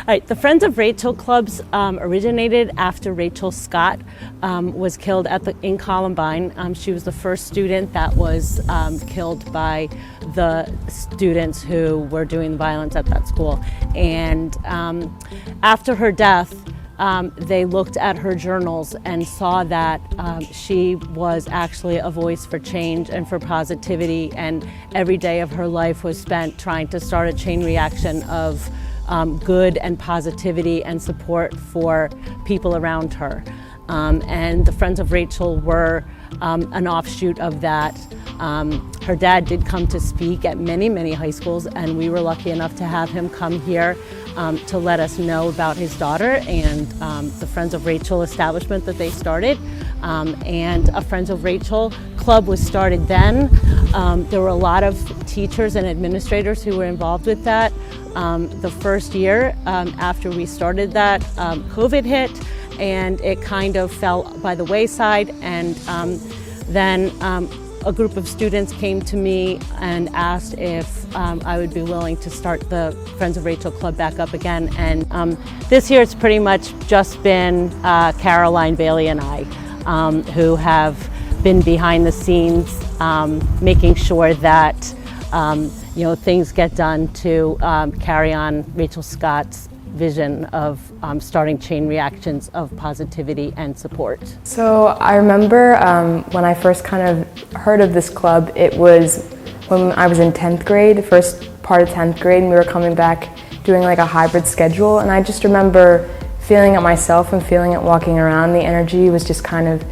All right, the Friends of Rachel clubs originated after Rachel Scott was killed in Columbine. She was the first student that was killed by the students who were doing violence at that school. And after her death, they looked at her journals and saw that she was actually a voice for change and for positivity, and every day of her life was spent trying to start a chain reaction of good and positivity and support for people around her. And the Friends of Rachel were an offshoot of that. Her dad did come to speak at many high schools, and we were lucky enough to have him come here to let us know about his daughter and the Friends of Rachel establishment that they started. And a Friends of Rachel club was started then. There were a lot of teachers and administrators who were involved with that. The first year after we started that, COVID hit, and it kind of fell by the wayside. And then a group of students came to me and asked if I would be willing to start the Friends of Rachel Club back up again. And this year it's pretty much just been Caroline Bailey and I who have been behind the scenes making sure that things get done to carry on Rachel Scott's vision of starting chain reactions of positivity and support. So I remember when I first kind of heard of this club, it was when I was in 10th grade, the first part of 10th grade, and we were coming back doing like a hybrid schedule, and I just remember feeling it myself and feeling it walking around. The energy was just kind of,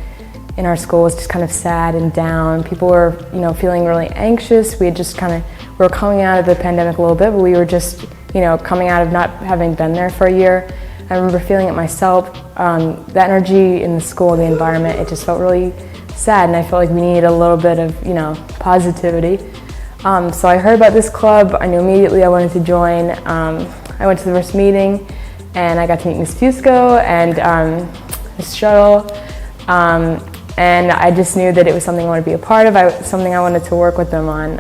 in our school, was just kind of sad and down. People were, feeling really anxious. We were coming out of the pandemic a little bit, but we were just, coming out of not having been there for a year. I remember feeling it myself. The energy in the school, the environment, it just felt really sad, and I felt like we needed a little bit of, positivity. So I heard about this club. I knew immediately I wanted to join. I went to the first meeting, and I got to meet Ms. Fusco and Ms. Shuttle. And I just knew that it was something I wanted to be a part of, something I wanted to work with them on.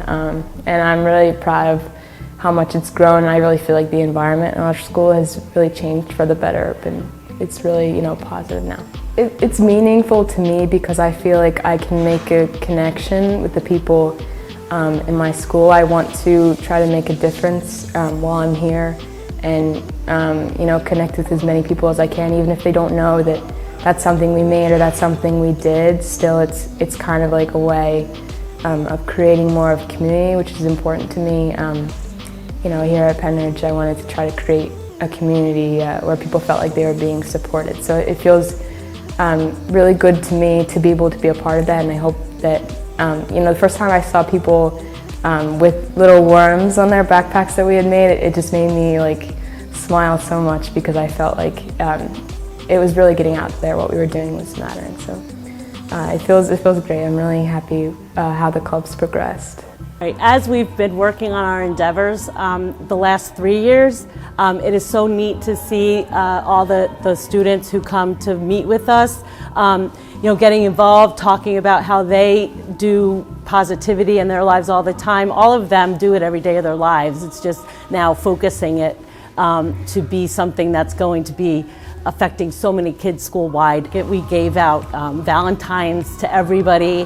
And I'm really proud of how much it's grown, and I really feel like the environment in our school has really changed for the better, and it's really, positive now. It's meaningful to me because I feel like I can make a connection with the people in my school. I want to try to make a difference while I'm here, and connect with as many people as I can, even if they don't know that that's something we made or that's something we did. Still, it's kind of like a way of creating more of a community, which is important to me. Here at Pennridge, I wanted to try to create a community where people felt like they were being supported. So it feels really good to me to be able to be a part of that, and I hope that, the first time I saw people with little worms on their backpacks that we had made, it just made me like smile so much, because I felt like it was really getting out there. What we were doing was mattering. So it feels great. I'm really happy how the club's progressed. Right. As we've been working on our endeavors the last 3 years, it is so neat to see all the students who come to meet with us, getting involved, talking about how they do positivity in their lives all the time. All of them do it every day of their lives. It's just now focusing it to be something that's going to be affecting so many kids school-wide. We gave out Valentines to everybody.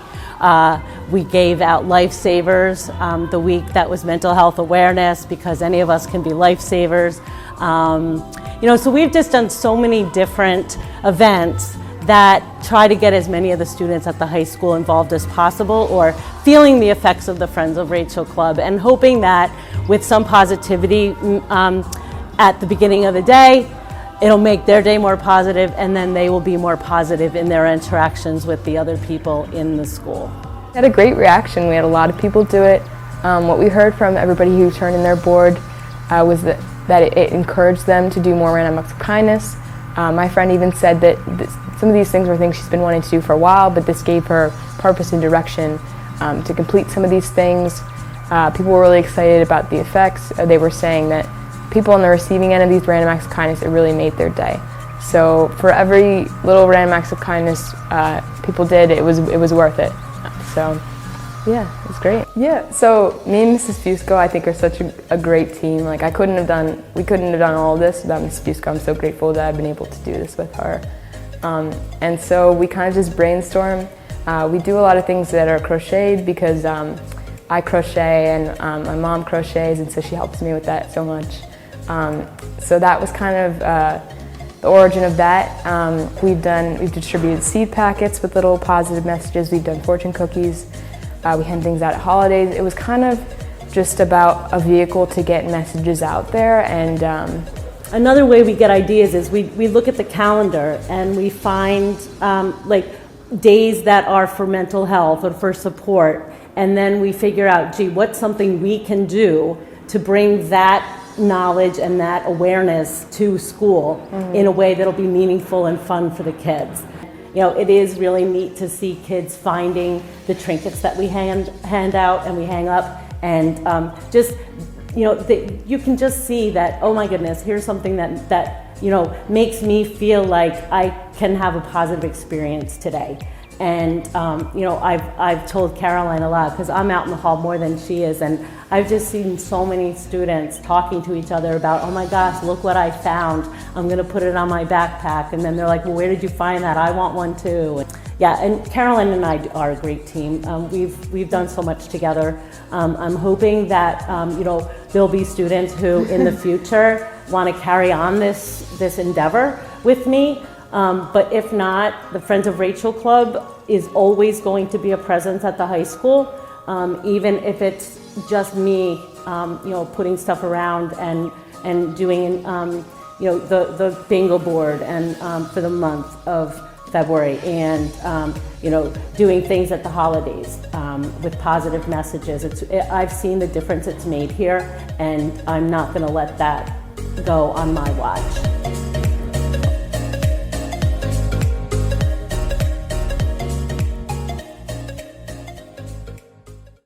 We gave out lifesavers the week that was mental health awareness, because any of us can be lifesavers. So we've just done so many different events that try to get as many of the students at the high school involved as possible, or feeling the effects of the Friends of Rachel Club, and hoping that with some positivity at the beginning of the day, it'll make their day more positive, and then they will be more positive in their interactions with the other people in the school. We had a great reaction. We had a lot of people do it. What we heard from everybody who turned in their board was that it encouraged them to do more random acts of kindness. My friend even said that some of these things were things she's been wanting to do for a while, but this gave her purpose and direction to complete some of these things. People were really excited about the effects. They were saying that people on the receiving end of these random acts of kindness, it really made their day. So for every little random acts of kindness people did, it was worth it. So Yeah, it was great. Yeah, so me and Mrs. Fusco, I think, are such a great team. Like, we couldn't have done all of this without Mrs. Fusco. I'm so grateful that I've been able to do this with her. And so we kind of just brainstorm. We do a lot of things that are crocheted because I crochet and my mom crochets, and so she helps me with that so much. So that was kind of the origin of that. We've distributed seed packets with little positive messages. We've done fortune cookies. We hand things out at holidays. It was kind of just about a vehicle to get messages out there. And another way we get ideas is we look at the calendar and we find like days that are for mental health or for support, and then we figure out, gee, what's something we can do to bring that knowledge and that awareness to school in a way that'll be meaningful and fun for the kids. You know, it is really neat to see kids finding the trinkets that we hand out and we hang up, and just, you know, you can just see that, oh my goodness, here's something that you know, makes me feel like I can have a positive experience today. And you know, I've told Caroline a lot, because I'm out in the hall more than she is, and I've just seen so many students talking to each other about, oh my gosh, look what I found. I'm gonna put it on my backpack. And then they're like, well, where did you find that? I want one too. Yeah, and Caroline and I are a great team. We've done so much together. I'm hoping that you know, there'll be students who in the future want to carry on this endeavor with me. But if not, the Friends of Rachel Club is always going to be a presence at the high school, even if it's just me, you know, putting stuff around and doing, you know, the bingo board and for the month of February, and you know, doing things at the holidays with positive messages. I've seen the difference it's made here, and I'm not going to let that go on my watch.